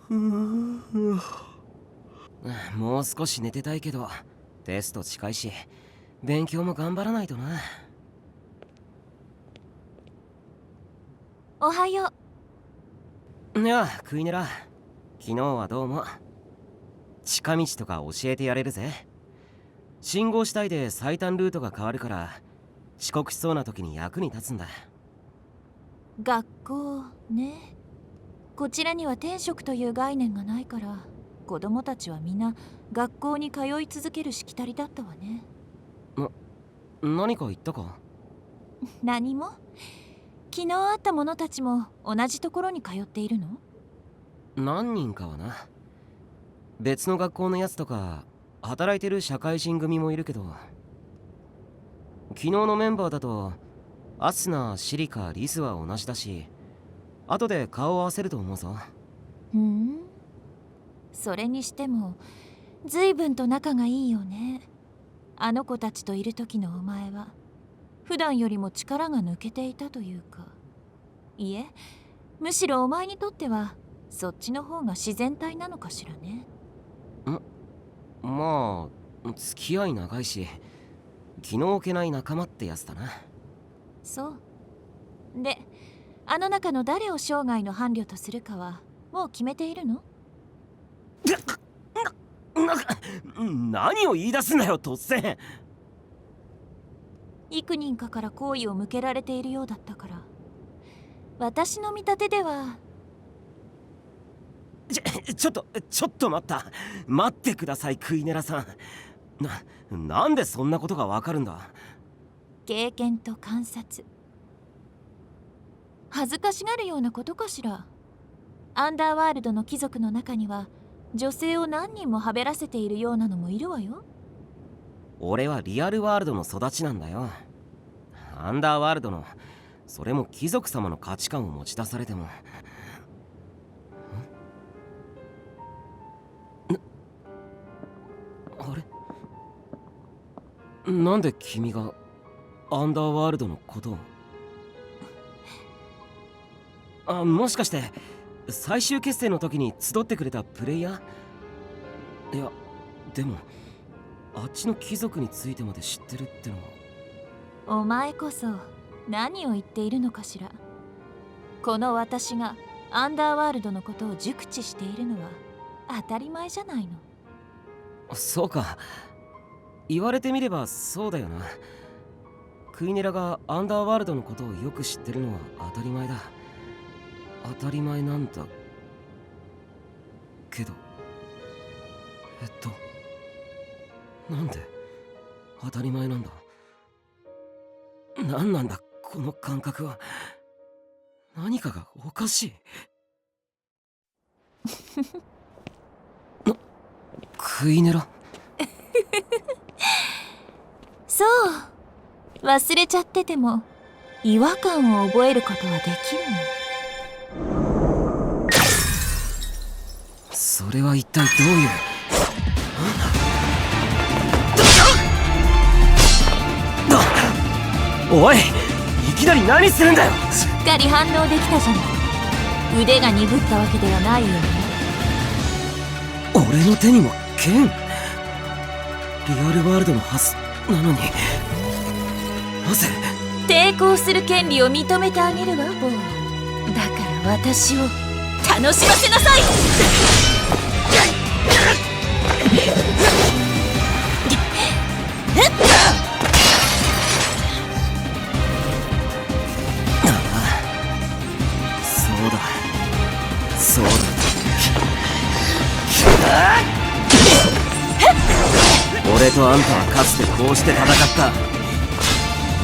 もう少し寝てたいけど、テスト近いし勉強も頑張らないとな。おはよいや、クイネラ、昨日はどうも。近道とか教えてやれるぜ。信号次第で最短ルートが変わるから、遅刻しそうな時に役に立つんだ。う。学校ね。こちらには天職という概念がないから、子供たちはみんな学校に通い続けるしきたりだったわね。何か言ったか？何も。昨日会った者たちも同じところに通っているの？何人かはな。別の学校のやつとか働いてる社会人組もいるけど、昨日のメンバーだとアスナ、シリカ、リスは同じだし、後で顔を合わせると思うぞ。それにしても随分と仲がいいよね。あの子たちといる時のお前は普段よりも力が抜けていたというか、いえ、むしろお前にとってはそっちの方が自然体なのかしらね。まあ付き合い長いし気の置けない仲間ってやつだな。そうで、あの中の誰を生涯の伴侶とするかはもう決めているの？何を言い出すんだよ突然。幾人かから好意を向けられているようだったから、私の見立てでは。ちょっと待ってください、クイネラさん。なんでそんなことがわかるんだ？経験と観察。恥ずかしがるようなことかしら。アンダーワールドの貴族の中には女性を何人もはべらせているようなのもいるわよ。俺はリアルワールドの育ちなんだよ。アンダーワールドの、それも貴族様の価値観を持ち出されても。あれ、なんで君がアンダーワールドのことを？もしかして最終決戦の時に集ってくれたプレイヤー？いや、でもあっちの貴族についてまで知ってるってのは。お前こそ何を言っているのかしら。この私がアンダーワールドのことを熟知しているのは当たり前じゃないの。そうか、言われてみればそうだよな。クイネラがアンダーワールドのことをよく知ってるのは当たり前だ。当たり前なんだけど、なんで当たり前なんだ？何なんだこの感覚は。何かがおかしい。クイネラ。そう忘れちゃってても違和感を覚えることはできるの。それは一体どういう。おい、いきなり何するんだよ。しっかり反応できたじゃない。腕が鈍ったわけではないよね。俺の手にも剣。リアルワールドのはずなのに、なぜ？抵抗する権利を認めてあげるわ、ボーイ。だから私を楽しませなさい。そうだ。俺とあんたはかつてこうして戦った。思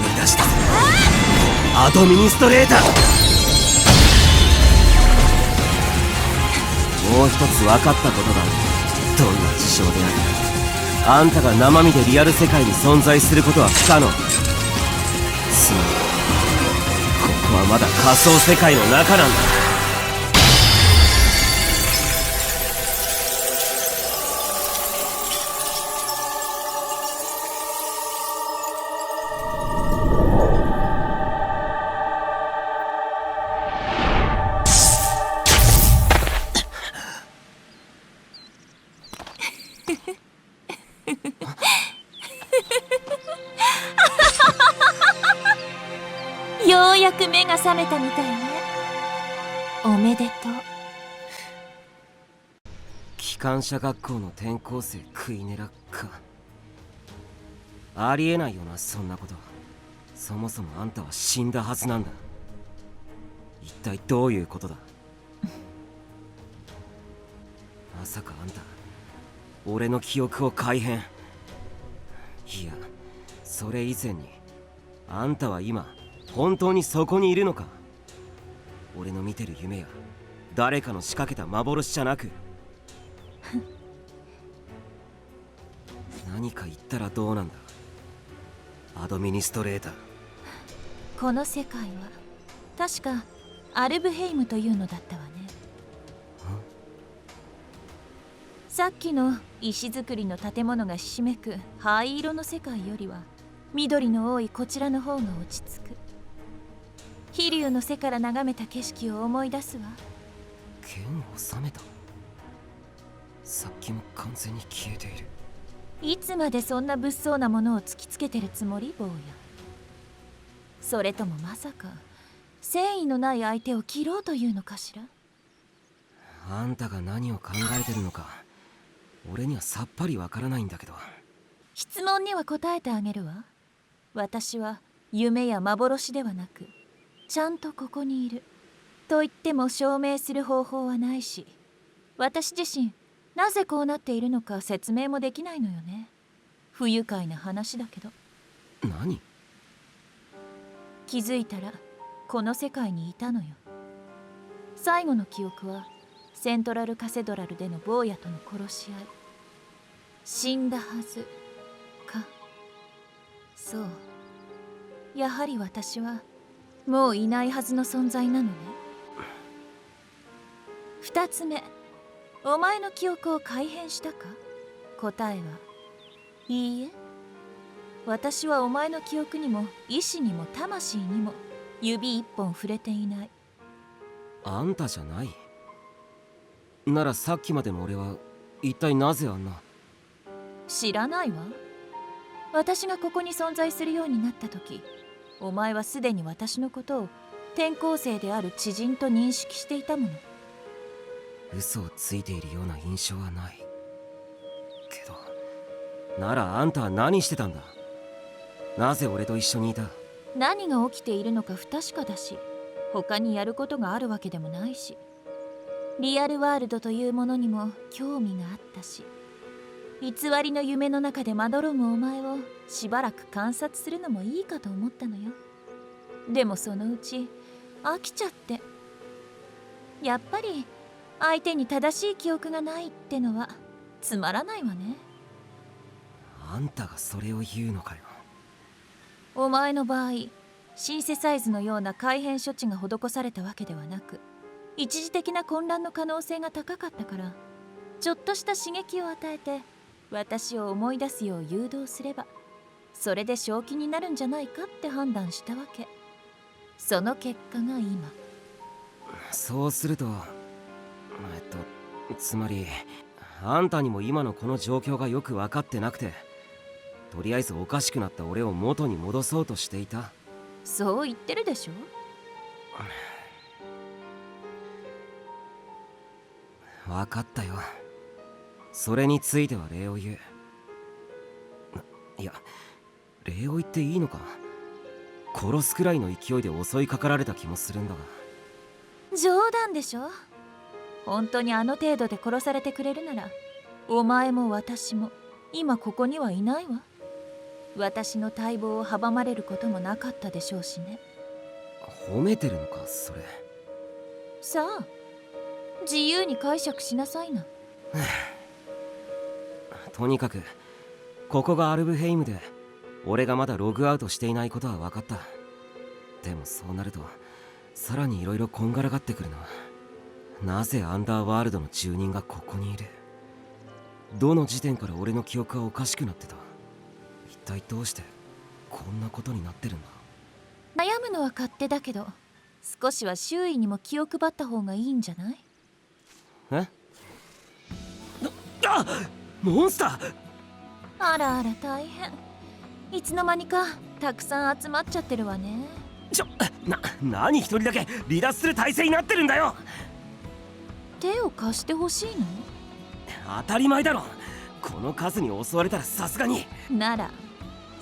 い出したぜ、アドミニストレーター。もう一つ分かったことだ。どんな事象であれ、あんたが生身でリアル世界に存在することは不可能。つまりここはまだ仮想世界の中なんだ。ようやく目が覚めたみたいね。おめでとう。機関車学校の転校生食い狙っか。ありえないよな、そんなこと。そもそもあんたは死んだはずなんだ。一体どういうことだ。まさかあんた俺の記憶を改変。いや、それ以前にあんたは今本当にそこにいるのか。俺の見てる夢や誰かの仕掛けた幻じゃなく何か言ったらどうなんだ、アドミニストレーター。この世界は確かアルブヘイムというのだったわね。さっきの石造りの建物がひしめく灰色の世界よりは緑の多いこちらの方が落ち着く。飛竜の背から眺めた景色を思い出すわ。剣を収めた。さっきも完全に消えている。いつまでそんな物騒なものを突きつけてるつもり、坊や。それともまさか誠意のない相手を切ろうというのかしら。あんたが何を考えてるのか俺にはさっぱりわからないんだけど。質問には答えてあげるわ。私は夢や幻ではなくちゃんとここにいると言っても証明する方法はないし、私自身なぜこうなっているのか説明もできないのよね。不愉快な話だけど。何？気づいたらこの世界にいたのよ。最後の記憶はセントラルカセドラルでの坊やとの殺し合い。死んだはずか。そう、やはり私はもういないはずの存在なのね。二つ目、お前の記憶を改変したか。答えはいいえ。私はお前の記憶にも意志にも魂にも指一本触れていない。あんたじゃないならさっきまでの俺は一体なぜあんな。知らないわ。私がここに存在するようになった時、お前はすでに私のことを転校生である知人と認識していたもの。嘘をついているような印象はないけど、ならあんたは何してたんだ。なぜ俺と一緒にいた。何が起きているのか不確かだし、他にやることがあるわけでもないし、リアルワールドというものにも興味があったし、偽りの夢の中でまどろむお前をしばらく観察するのもいいかと思ったのよ。でもそのうち飽きちゃって。やっぱり相手に正しい記憶がないってのはつまらないわね。あんたがそれを言うのかよ。お前の場合、シンセサイズのような改変処置が施されたわけではなく、一時的な混乱の可能性が高かったから、ちょっとした刺激を与えて私を思い出すよう誘導すれば、それで正気になるんじゃないかって判断したわけ。その結果が今。そうするとつまりあんたにも今のこの状況がよく分かってなくて、とりあえずおかしくなった俺を元に戻そうとしていた。そう言ってるでしょ。分かったよ。それについては礼を言う。いや、礼を言っていいのか。殺すくらいの勢いで襲いかかられた気もするんだが。冗談でしょ。本当にあの程度で殺されてくれるなら、お前も私も今ここにはいないわ。私の待望を阻まれることもなかったでしょうしね。褒めてるのかそれ。さあ、自由に解釈しなさいな。とにかくここがアルブヘイムで俺がまだログアウトしていないことは分かった。でもそうなるとさらにいろいろこんがらがってくるな。なぜアンダーワールドの住人がここにいる。どの時点から俺の記憶はおかしくなってた。一体どうしてこんなことになってるんだ。悩むのは勝手だけど、少しは周囲にも気を配った方がいいんじゃない？え？あっ！モンスター。あらあら大変。いつの間にかたくさん集まっちゃってるわね。何一人だけ離脱する体制になってるんだよ。手を貸してほしい当たり前だろ。この数に襲われたらさすがに。のなら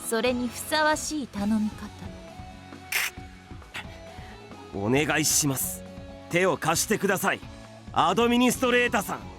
それにふさわしい頼み方。お願いします。手を貸してください、アドミニストレーターさん。